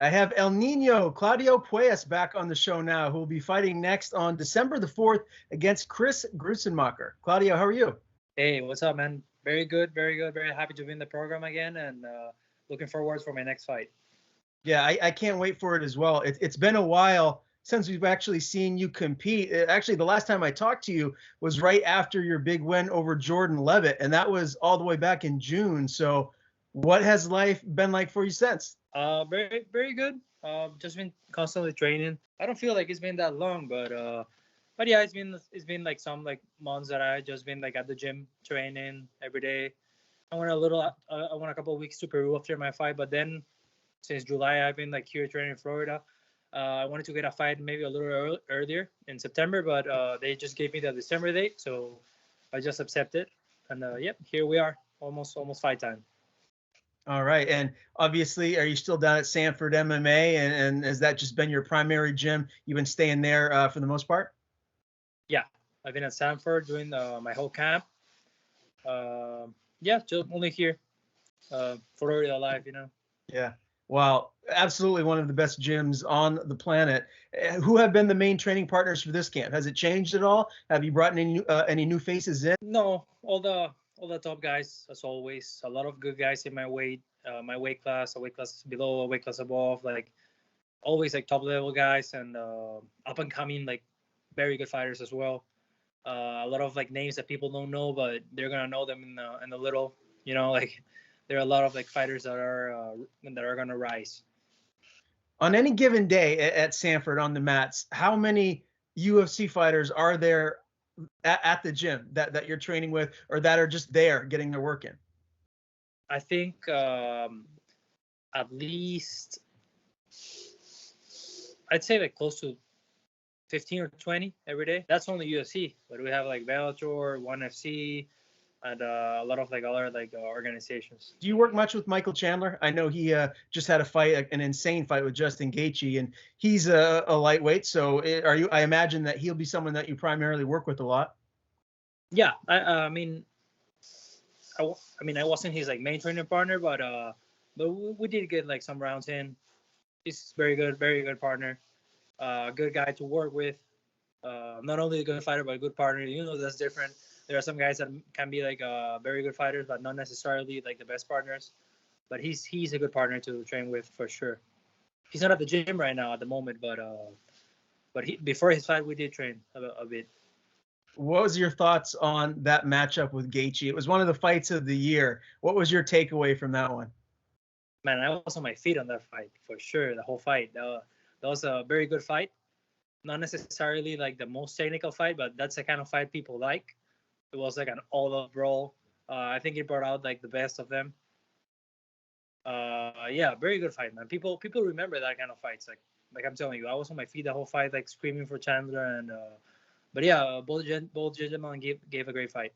I have El Nino Claudio Puelles back on the show now, who will be fighting next on December the 4th against Chris Gruetzemacher. Claudio, how are you? Hey, what's up, man? Very good, very good. Very happy to be in the program again, and looking forward for my next fight. Yeah, I can't wait for it as well. It's been a while since we've actually seen you compete. Actually, the last time I talked to you was right after your big win over Jordan Levitt, and that was all the way back in June. So what has life been like for you since? Very, very good. Just been constantly training. I don't feel like it's been that long, but yeah, it's been like some like months that I just been like at the gym training every day. I went a couple of weeks to Peru after my fight, but then since July I've been like here training in Florida. I wanted to get a fight maybe a little earlier in September, but they just gave me the December date, so I just accepted. And yep, here we are, almost fight time. All right. And obviously, are you still down at Sanford MMA? And has that just been your primary gym? You've been staying there for the most part? Yeah, I've been at Sanford doing my whole camp. Yeah, just only here, Florida life. Yeah. Well, absolutely one of the best gyms on the planet. Who have been the main training partners for this camp? Has it changed at all? Have you brought any new faces in? No, all the top guys as always. A lot of good guys in my weight class, a weight class below, a weight class above. Like always, like top level guys and up and coming like very good fighters as well. A lot of like names that people don't know, but they're gonna know them in the little. Like there are a lot of like fighters that are gonna rise. On any given day at Sanford on the mats, how many UFC fighters are there at the gym that you're training with or that are just there getting their work in? I think at least I'd say like close to 15 or 20 every day. That's only UFC, but we have like Bellator, ONE FC, and a lot of like other like organizations. Do you work much with Michael Chandler? I know he just had a fight, an insane fight with Justin Gaethje, and he's a lightweight. So are you? I imagine that he'll be someone that you primarily work with a lot. Yeah, I mean, I wasn't his like main training partner, but we did get like some rounds in. He's very good partner. Good guy to work with. Not only a good fighter, but a good partner. That's different. There are some guys that can be like very good fighters, but not necessarily like the best partners. But he's a good partner to train with for sure. He's not at the gym right now at the moment, but before his fight we did train a bit. What was your thoughts on that matchup with Gaethje? It was one of the fights of the year. What was your takeaway from that one? Man, I was on my feet on that fight for sure. The whole fight. That was a very good fight. Not necessarily like the most technical fight, but that's the kind of fight people like. It was like an all-out brawl. I think it brought out like the best of them. Yeah, very good fight, man. People remember that kind of fights. Like I'm telling you, I was on my feet the whole fight, like screaming for Chandler, and but yeah, both gentlemen gave a great fight.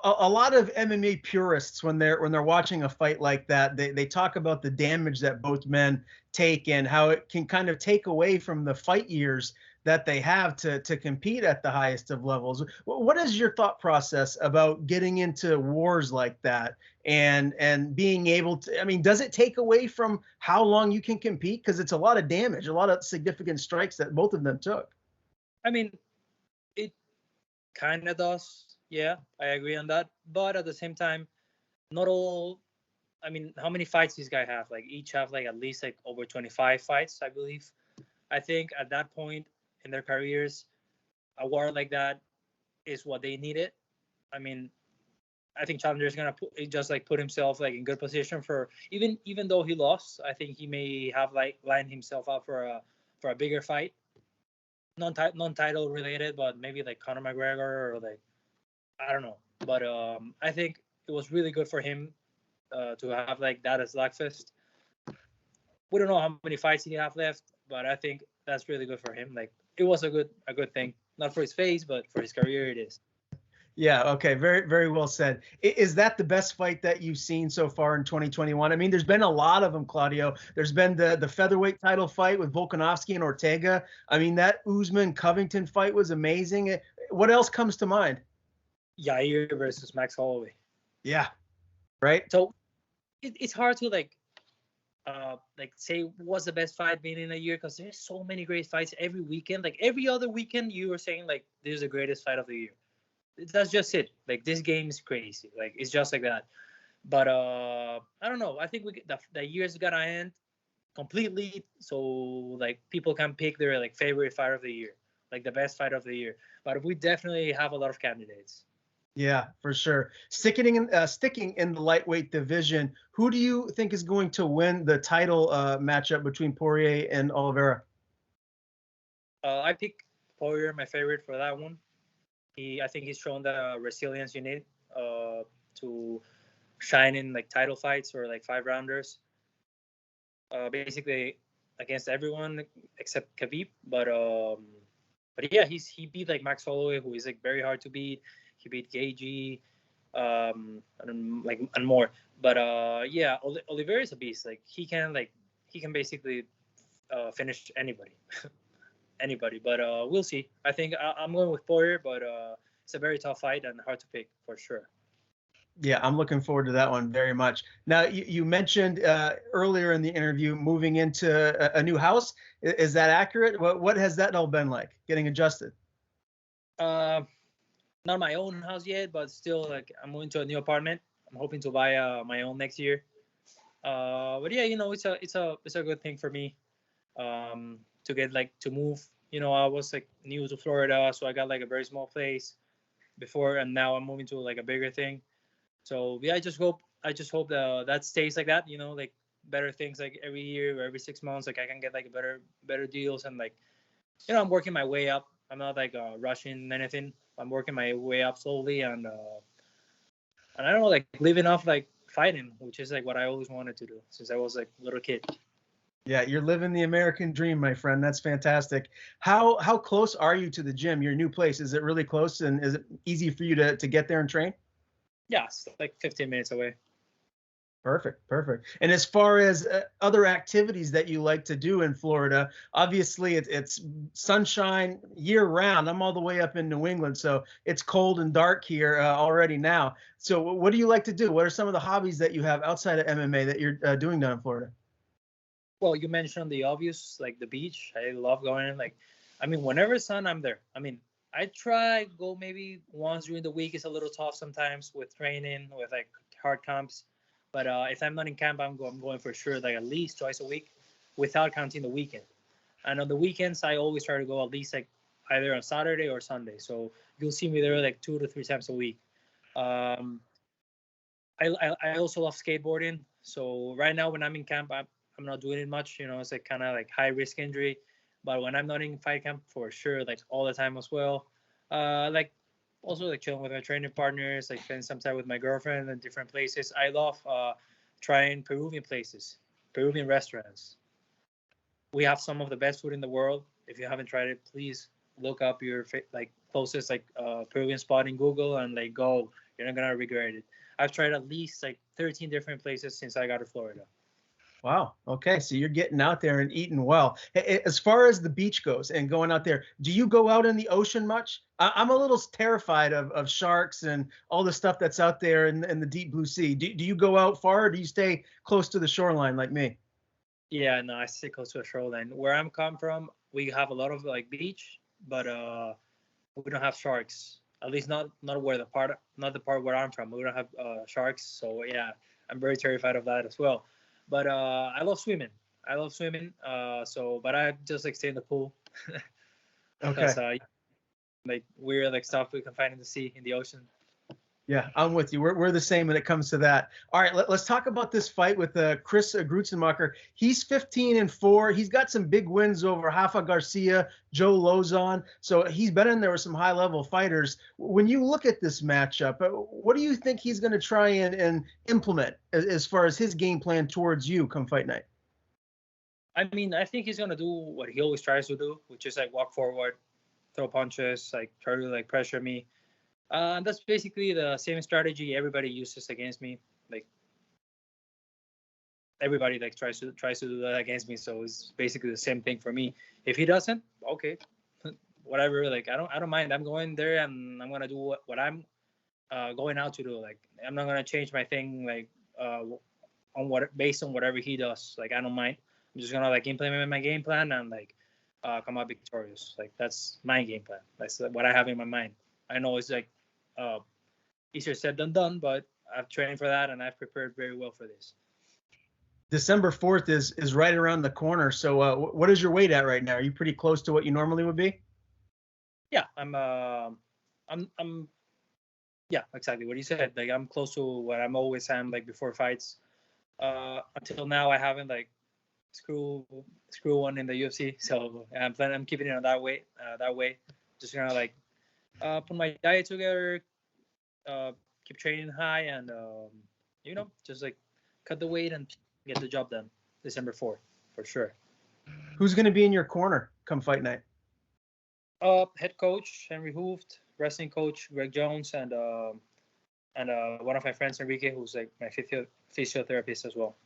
A lot of MMA purists, when they're watching a fight like that, they talk about the damage that both men take and how it can kind of take away from the fight years that they have to compete at the highest of levels. What is your thought process about getting into wars like that and being able to? I mean, does it take away from how long you can compete? Because it's a lot of damage, a lot of significant strikes that both of them took. I mean, it kind of does. Yeah, I agree on that. But at the same time, not all. I mean, how many fights these guys have? Like each have like at least like over 25 fights, I believe. I think at that point in their careers, a war like that is what they needed. I mean, I think Challenger's gonna put himself like in good position for even though he lost. I think he may have like lined himself up for a bigger fight, non-title related, but maybe like Conor McGregor or like I don't know. But I think it was really good for him to have like that as Slugfest. We don't know how many fights he have left, but I think that's really good for him. Like it was a good thing, not for his face, but for his career, it is. Yeah. Okay. Very, very well said. Is that the best fight that you've seen so far in 2021? I mean, there's been a lot of them, Claudio. There's been the featherweight title fight with Volkanovski and Ortega. I mean, that Usman Covington fight was amazing. What else comes to mind? Yair versus Max Holloway. Yeah. Right. So it's hard to like like say what's the best fight been in a year, because there's so many great fights every weekend. Like every other weekend, you were saying like this is the greatest fight of the year. That's just it. Like this game is crazy. Like it's just like that. But I don't know. I think the year's gonna end completely, so like people can pick their like favorite fight of the year, like the best fight of the year. But we definitely have a lot of candidates. Yeah, for sure. Sticking in the lightweight division, who do you think is going to win the title matchup between Poirier and Oliveira? I pick Poirier, my favorite for that one. I think he's shown the resilience you need to shine in like title fights or like 5 rounders. Basically against everyone except Khabib. But yeah, he beat like Max Holloway, who is like very hard to beat. He beat Gagey, and more. But yeah, Oliveira is a beast. Like he can basically finish anybody, anybody. But we'll see. I think I'm going with Poirier, but it's a very tough fight and hard to pick for sure. Yeah, I'm looking forward to that one very much. Now, you mentioned earlier in the interview moving into a new house. Is that accurate? What has that all been like, getting adjusted? Uh, Not my own house yet, but still like I'm moving to a new apartment. I'm hoping to buy my own next year. But yeah, it's a good thing for me to get like to move. I was like new to Florida, so I got like a very small place before, and now I'm moving to like a bigger thing. So yeah, I just hope that stays like that. Like better things like every year or every 6 months, like I can get like better deals, and like I'm working my way up. I'm not like rushing anything. I'm working my way up slowly, and I don't know, like living off like fighting, which is like what I always wanted to do since I was like a little kid. Yeah, you're living the American dream, my friend. That's fantastic. How close are you to the gym, your new place? Is it really close, and is it easy for you to get there and train? Yeah, it's like 15 minutes away. Perfect, perfect. And as far as other activities that you like to do in Florida, obviously it's sunshine year round. I'm all the way up in New England, so it's cold and dark here already now. So what do you like to do? What are some of the hobbies that you have outside of MMA that you're doing down in Florida? Well, you mentioned the obvious, like the beach. I love going in. Like, I mean, whenever it's sun, I'm there. I mean, I try go maybe once during the week. It's a little tough sometimes with training, with like hard camps. But if I'm not in camp, I'm going for sure, like at least twice a week, without counting the weekend. And on the weekends, I always try to go at least like either on Saturday or Sunday. So you'll see me there like 2 to 3 times a week. Um, I also love skateboarding. So right now when I'm in camp, I'm not doing it much. It's like kind of like high risk injury. But when I'm not in fight camp, for sure, like all the time as well. Like also like chilling with my training partners, like spending some time with my girlfriend in different places. I love trying Peruvian places, Peruvian restaurants. We have some of the best food in the world. If you haven't tried it, please look up your like closest like Peruvian spot in Google and like go. You're not gonna regret it. I've tried at least like 13 different places since I got to Florida. Wow. Okay. So you're getting out there and eating well. As far as the beach goes and going out there, do you go out in the ocean much? I'm a little terrified of sharks and all the stuff that's out there in the deep blue sea. Do you go out far, or do you stay close to the shoreline like me? Yeah, no, I stay close to a shoreline. Where I'm come from, we have a lot of like beach, but we don't have sharks. At least not where not the part where I'm from. We don't have sharks. So yeah, I'm very terrified of that as well. But I love swimming. I love swimming. But I just like stay in the pool Okay. because like weird like stuff we can find in the sea, in the ocean. Yeah, I'm with you. We're the same when it comes to that. All right, let's talk about this fight with Chris Gruetzemacher. He's 15-4. He's got some big wins over Rafa Garcia, Joe Lozon. So he's been in there with some high-level fighters. When you look at this matchup, what do you think he's going to try and implement as far as his game plan towards you come fight night? I mean, I think he's gonna do what he always tries to do, which is like walk forward, throw punches, like try to like pressure me. And that's basically the same strategy everybody uses against me. Like everybody like tries to do that against me. So it's basically the same thing for me. If he doesn't, okay, whatever. Like I don't mind. I'm going there and I'm gonna do what I'm going out to do. Like I'm not gonna change my thing. Like based on whatever he does. Like I don't mind. I'm just gonna like implement my game plan and like come out victorious. Like that's my game plan. That's what I have in my mind. I know it's like easier said than done, but I've trained for that and I've prepared very well for this. December 4th is right around the corner. So what is your weight at right now? Are you pretty close to what you normally would be? Yeah, I'm yeah, exactly what you said. Like I'm close to what I'm always am like before fights. Until now I haven't like screw one in the UFC, so I'm keeping it on that way. Just gonna like put my diet together, keep training high, and just like cut the weight and get the job done. December 4th for sure. Who's going to be in your corner come fight night? Head coach Henry Hooft, wrestling coach Greg Jones, and one of my friends Enrique, who's like my physiotherapist as well.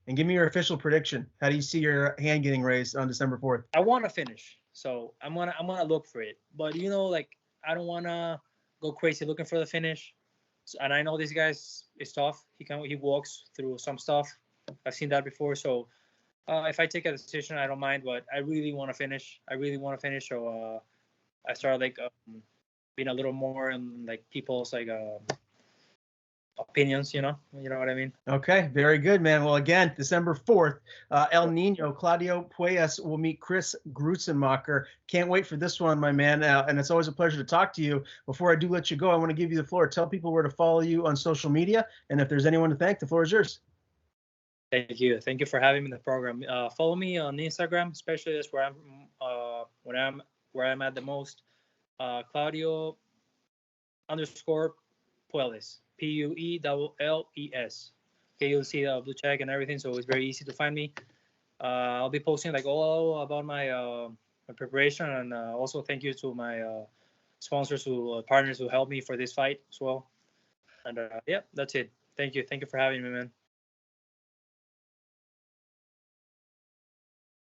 And give me your official prediction. How do you see your hand getting raised on December 4th? I want to finish, so I'm gonna look for it. But like I don't wanna go crazy looking for the finish. And I know this guy's is tough. He walks through some stuff. I've seen that before. So if I take a decision, I don't mind. But I really want to finish. So I started like being a little more in like people's like opinions. You know what I mean. Okay, very good, man. Well, again, December 4th, El Nino, Claudio Puelles will meet Chris Gruetzemacher. Can't wait for this one, my man. And it's always a pleasure to talk to you. Before I do let you go, I want to give you the floor. Tell people where to follow you on social media. And if there's anyone to thank, the floor is yours. Thank you for having me in the program. Follow me on Instagram, especially that's where I'm at the most. Claudio _Puelles, Puelles. Okay, you'll see the blue check and everything, so it's very easy to find me. I'll be posting like all about my preparation, and also thank you to my sponsors, partners who helped me for this fight as well. And yeah, that's it. Thank you for having me, man.